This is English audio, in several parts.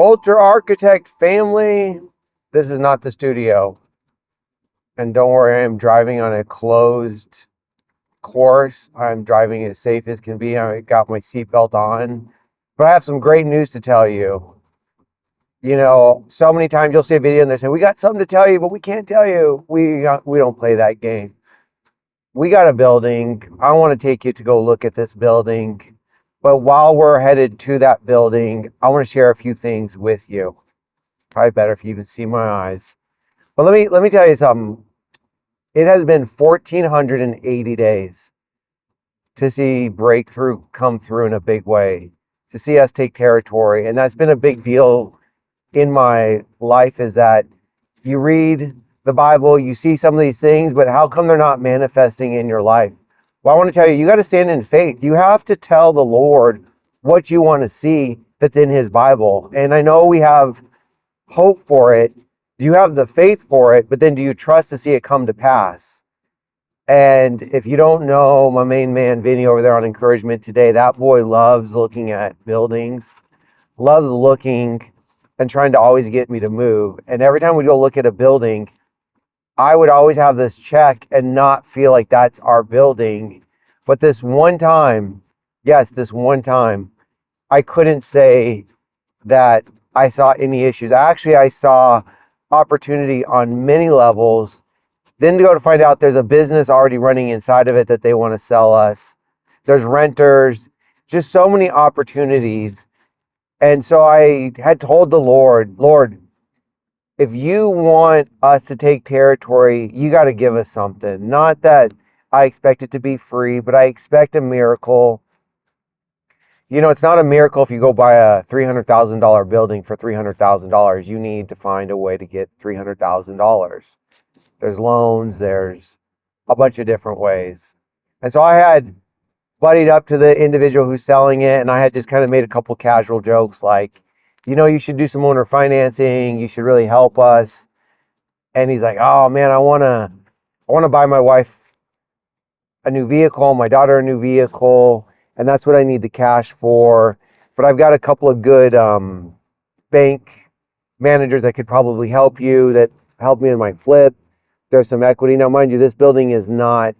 Culture Architect family, this is not the studio. And don't worry, I'm driving on a closed course. I'm driving as safe as can be. I got my seatbelt on. But I have some great news to tell you. You know, so many times you'll see a video and they say, we got something to tell you, but we can't tell you. We don't play that game. We got a building. I want to take you to go look at this building. But while we're headed to that building, I want to share a few things with you. Probably better if you can see my eyes. But let me tell you something. It has been 1,480 days to see breakthrough come through in a big way, to see us take territory. And that's been a big deal in my life, is that you read the Bible, you see some of these things, but how come they're not manifesting in your life? Well, I want to tell you, you got to stand in faith. You have to tell the Lord what you want to see that's in his Bible. And I know we have hope for it. Do you have the faith for it? But then do you trust to see it come to pass? And if you don't know my main man, Vinny, over there on Encouragement Today, that boy loves looking at buildings, loves looking and trying to always get me to move. And every time we go look at a building, I would always have this check and not feel like that's our building. But this one time, yes, this one time, I couldn't say that I saw any issues. Actually, I saw opportunity on many levels. Then to go to find out there's a business already running inside of it that they want to sell us. There's renters, just so many opportunities. And so I had told the Lord, if you want us to take territory, you got to give us something. Not that I expect it to be free, but I expect a miracle. You know, it's not a miracle if you go buy a $300,000 building for $300,000. You need to find a way to get $300,000. There's loans, there's a bunch of different ways. And so I had buddied up to the individual who's selling it, and I had just kind of made a couple casual jokes like, you know, you should do some owner financing. You should really help us. And he's like, oh man, I want to buy my wife a new vehicle, my daughter a new vehicle, and that's what I need the cash for. But I've got a couple of good bank managers that could probably help you, that help me in my flip. There's some equity. Now, mind you, this building is not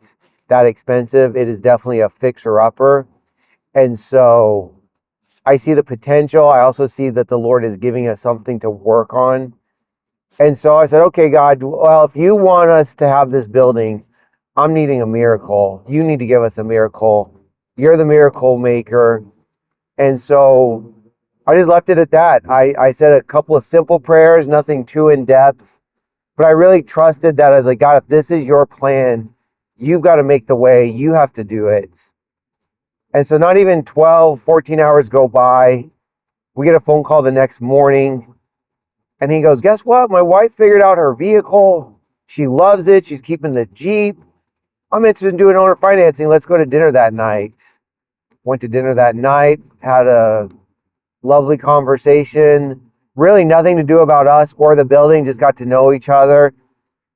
that expensive. It is definitely a fixer-upper. And so I see the potential. I also see that the Lord is giving us something to work on. And so I said, okay, God, well, if you want us to have this building, I'm needing a miracle. You need to give us a miracle. You're the miracle maker. And so I just left it at that. I said a couple of simple prayers, nothing too in depth. But I really trusted that. I was like, God, if this is your plan, you've got to make the way. You have to do it. And so not even 12, 14 hours go by. We get a phone call the next morning. And he goes, guess what? My wife figured out her vehicle. She loves it. She's keeping the Jeep. I'm interested in doing owner financing. Let's go to dinner that night. Went to dinner that night. Had a lovely conversation. Really nothing to do about us or the building. Just got to know each other.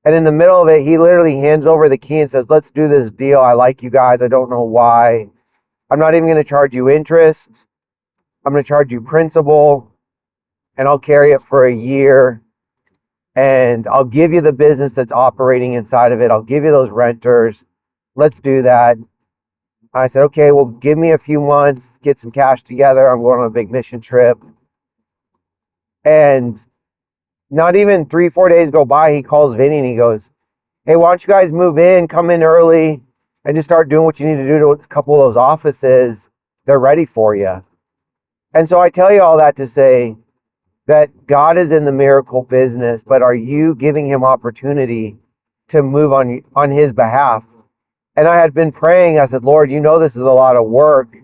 And in the middle of it, he literally hands over the key and says, let's do this deal. I like you guys. I don't know why. I'm not even going to charge you interest. I'm going to charge you principal, and I'll carry it for a year. And I'll give you the business that's operating inside of it. I'll give you those renters. Let's do that. I said, okay, well, give me a few months, get some cash together. I'm going on a big mission trip. And not even 3-4 days go by, he calls Vinny and he goes, hey, why don't you guys move in, come in early, and just start doing what you need to do to a couple of those offices. They're ready for you. And so I tell you all that to say that God is in the miracle business, but are you giving him opportunity to move on his behalf? And I had been praying. I said, Lord, you know this is a lot of work.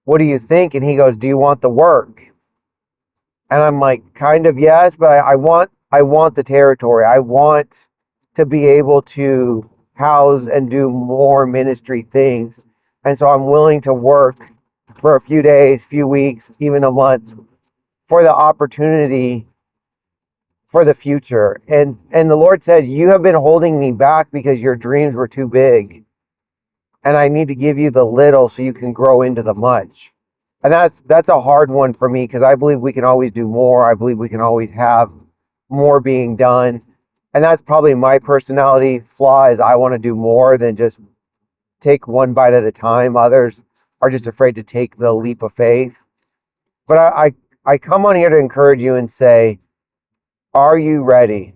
What do you think? And he goes, do you want the work? And I'm like, kind of, yes, but I want the territory. I want to be able to house and do more ministry things. And so I'm willing to work for a few days, few weeks, even a month for the opportunity for the future. And the Lord said, you have been holding me back because your dreams were too big. And I need to give you the little so you can grow into the much. And that's a hard one for me because I believe we can always do more. I believe we can always have more being done. And that's probably my personality flaw is I want to do more than just take one bite at a time. Others are just afraid to take the leap of faith. But I come on here to encourage you and say, are you ready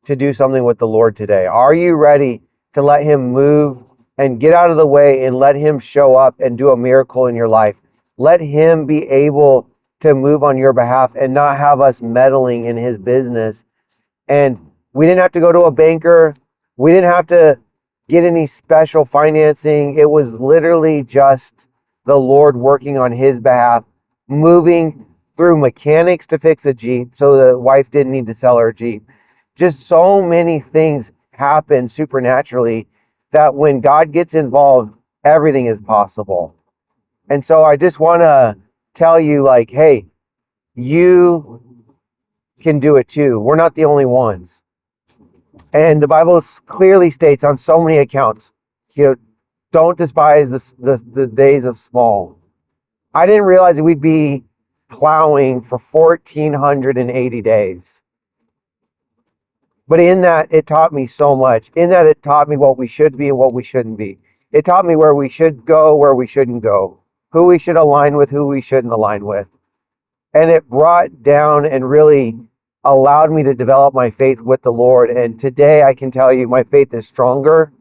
to do something with the Lord today? Are you ready to let him move and get out of the way and let him show up and do a miracle in your life? Let him be able to move on your behalf and not have us meddling in his business. And we didn't have to go to a banker. We didn't have to get any special financing. It was literally just the Lord working on his behalf, moving through mechanics to fix a Jeep so the wife didn't need to sell her Jeep. Just so many things happen supernaturally that when God gets involved, everything is possible. And so I just want to tell you, like, hey, you can do it too. We're not the only ones. And the Bible clearly states on so many accounts, don't despise the days of small. I didn't realize that we'd be plowing for 1,480 days. But in that, it taught me so much. In that, it taught me what we should be and what we shouldn't be. It taught me where we should go, where we shouldn't go, who we should align with, who we shouldn't align with. And it brought down and really allowed me to develop my faith with the Lord. And today I can tell you my faith is stronger.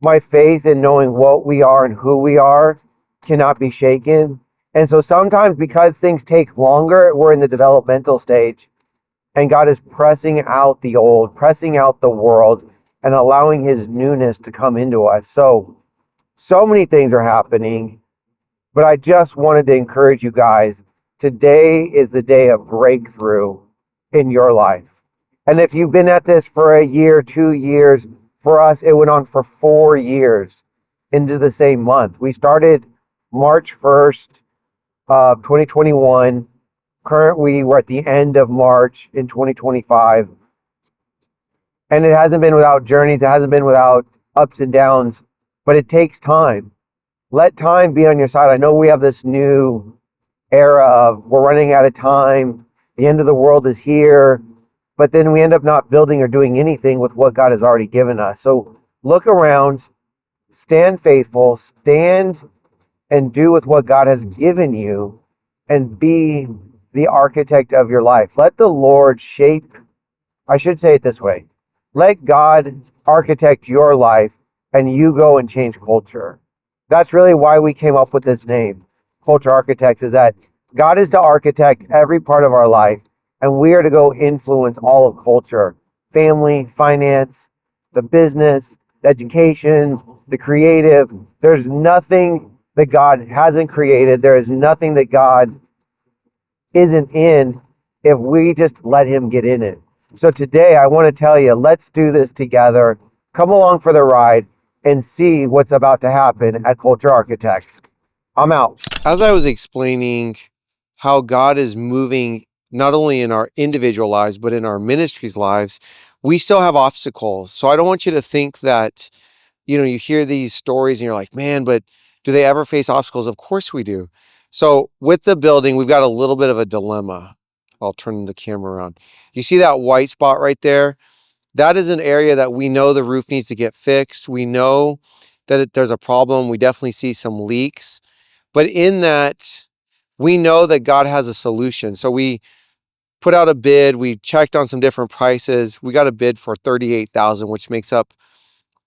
My faith in knowing what we are and who we are cannot be shaken. And so sometimes because things take longer, we're in the developmental stage. And God is pressing out the old, pressing out the world, and allowing his newness to come into us. So many things are happening, but I just wanted to encourage you guys. Today is the day of breakthrough in your life. And if you've been at this for a year, 2 years, for us, it went on for 4 years into the same month. We started March 1st of 2021. We were at the end of March in 2025. And it hasn't been without journeys. It hasn't been without ups and downs, but it takes time. Let time be on your side. I know we have this new era of we're running out of time. The end of the world is here. But then we end up not building or doing anything with what God has already given us. So look around, stand faithful, stand and do with what God has given you, and be the architect of your life. Let the Lord shape, I should say it this way, let God architect your life and you go and change culture. That's really why we came up with this name, Culture Architects, is that God is to architect every part of our life and we are to go influence all of culture, family, finance, the business, the education, the creative. There's nothing that God hasn't created. There is nothing that God isn't in if we just let him get in it. So today I want to tell you, let's do this together. Come along for the ride and see what's about to happen at Culture Architects. I'm out. As I was explaining how God is moving not only in our individual lives, but in our ministries' lives, we still have obstacles. So I don't want you to think that, you hear these stories and you're like, man, but do they ever face obstacles? Of course we do. So with the building, we've got a little bit of a dilemma. I'll turn the camera around. You see that white spot right there? That is an area that we know the roof needs to get fixed. We know that there's a problem. We definitely see some leaks. But in that, we know that God has a solution. So we put out a bid. We checked on some different prices. We got a bid for $38,000, which makes up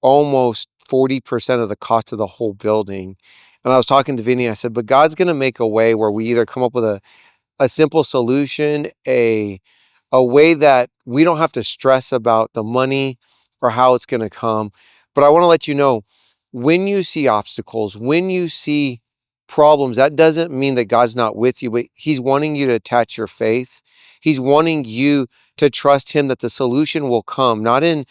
almost 40% of the cost of the whole building. And I was talking to Vinny. I said, but God's going to make a way where we either come up with a simple solution, a way that we don't have to stress about the money or how it's going to come. But I want to let you know, when you see obstacles, when you see problems, that doesn't mean that God's not with you, but he's wanting you to attach your faith. He's wanting you to trust him that the solution will come, not in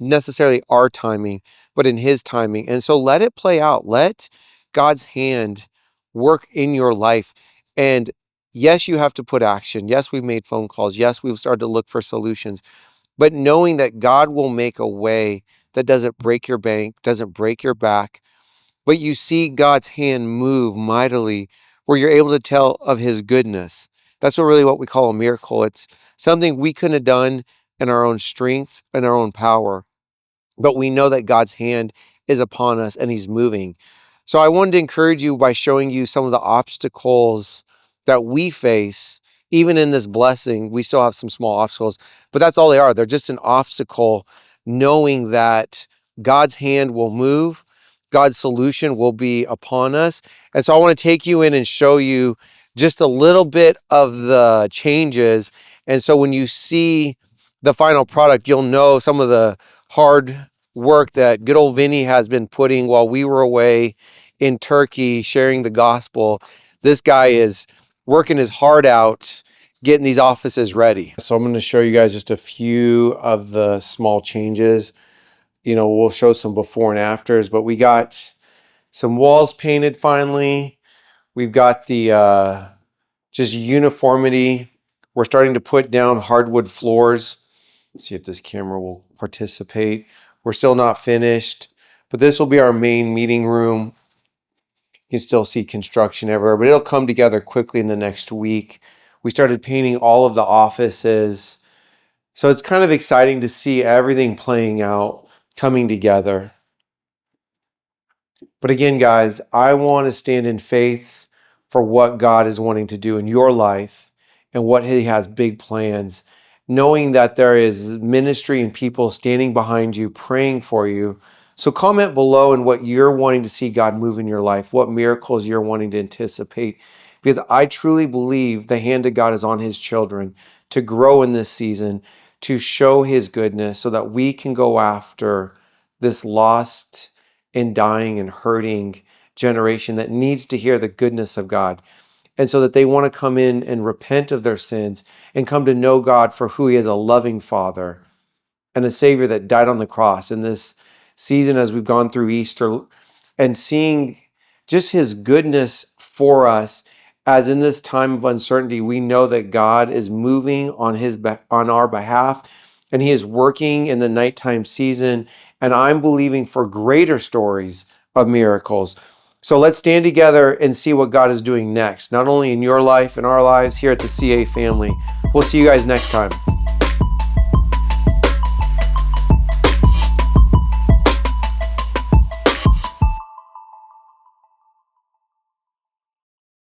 necessarily our timing, but in his timing. And so let it play out. Let God's hand work in your life. And yes, you have to put action. Yes, we've made phone calls. Yes, we've started to look for solutions. But knowing that God will make a way that doesn't break your bank, doesn't break your back, but you see God's hand move mightily where you're able to tell of his goodness. That's what we call a miracle. It's something we couldn't have done in our own strength and our own power, but we know that God's hand is upon us and he's moving. So I wanted to encourage you by showing you some of the obstacles that we face. Even in this blessing, we still have some small obstacles, but that's all they are. They're just an obstacle, knowing that God's hand will move, God's solution will be upon us. And so I want to take you in and show you just a little bit of the changes. And so when you see the final product, you'll know some of the hard work that good old Vinny has been putting while we were away in Turkey sharing the gospel. This guy is working his heart out getting these offices ready. So I'm going to show you guys just a few of the small changes. We'll show some before and afters, but we got some walls painted finally. We've got the just uniformity. We're starting to put down hardwood floors. Let's see if this camera will participate. We're still not finished, but this will be our main meeting room. You can still see construction everywhere, but it'll come together quickly in the next week. We started painting all of the offices. So it's kind of exciting to see everything playing out, coming together. But again, guys, I want to stand in faith for what God is wanting to do in your life and what he has big plans, knowing that there is ministry and people standing behind you, praying for you. So comment below in what you're wanting to see God move in your life, what miracles you're wanting to anticipate, because I truly believe the hand of God is on his children to grow in this season, to show his goodness so that we can go after this lost and dying and hurting generation that needs to hear the goodness of God. And so that they want to come in and repent of their sins and come to know God for who he is, a loving Father and a Savior that died on the cross. In this season, as we've gone through Easter and seeing just his goodness for us, as in this time of uncertainty, we know that God is moving on our behalf, and he is working in the nighttime season. And I'm believing for greater stories of miracles. So let's stand together and see what God is doing next, not only in your life and our lives here at the CA family. We'll see you guys next time.